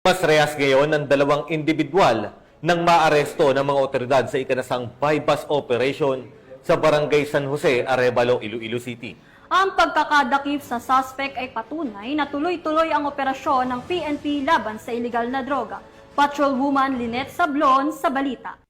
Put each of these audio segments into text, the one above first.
Mas rehas ngayon ng dalawang individual nang maaresto ng mga otoridad sa ikinasang bypass operation sa Barangay San Jose, Arevalo, Iloilo City. Ang pagkakadakip sa suspect ay patunay na tuloy-tuloy ang operasyon ng PNP laban sa iligal na droga. Patrolwoman Lynette Sablon sa balita.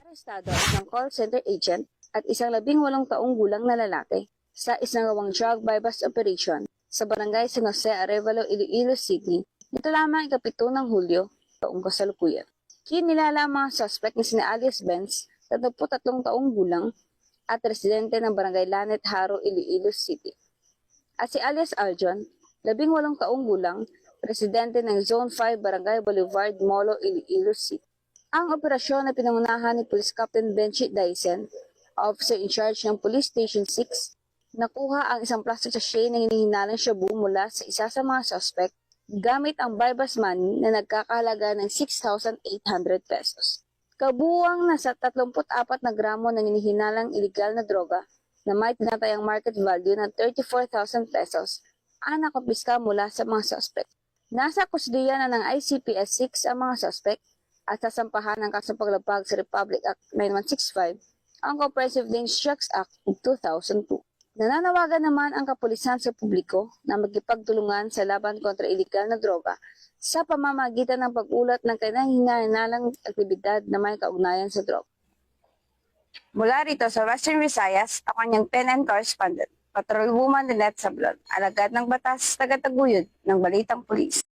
Arestado ang isang call center agent at isang 18 taong gulang na lalaki sa isinagawang drug bypass operation sa Barangay San Jose, Arevalo, Iloilo City. Ito lamang ika-7 ng Hulyo, taong kasalukuyan. Kinilala ang mga suspect na sina alias Benz, 33 taong gulang, at residente ng Barangay Lanet Haro, Iloilo City. At si alias Aljon, 18 taong gulang, residente ng Zone 5 Barangay Boulevard, Molo, Iloilo City. Ang operasyon na pinangunahan ni Police Captain Benchit Dyson, officer in charge ng Police Station 6, nakuha ang isang plastic sachet na hinihinalang shabu mula sa isa sa mga suspect gamit ang bypass money na nagkakahalaga ng 6,800 pesos. Kabuuang nasa 34 na gramo ng hinihinalang iligal na droga na may tinatayang market value ng 34,000 pesos ang nakumpiska mula sa mga suspect. Nasa kusdiya na ng ICPS 6 ang mga suspect at sasampahan ng kasong paglabag sa Republic Act 9165, ang Comprehensive Dangerous Drugs Act of 2002. Nananawagan naman ang kapulisan sa publiko na magkipagtulungan sa laban kontra iligal na droga sa pamamagitan ng pag-ulat ng kanilang hinahinalang aktibidad na may kaugnayan sa droga. Mula rito sa Western Visayas, ako niyang PNN correspondent, Patrolwoman Lynette Sablon, alagad ng batas, taga-taguyod ng Balitang Pulis.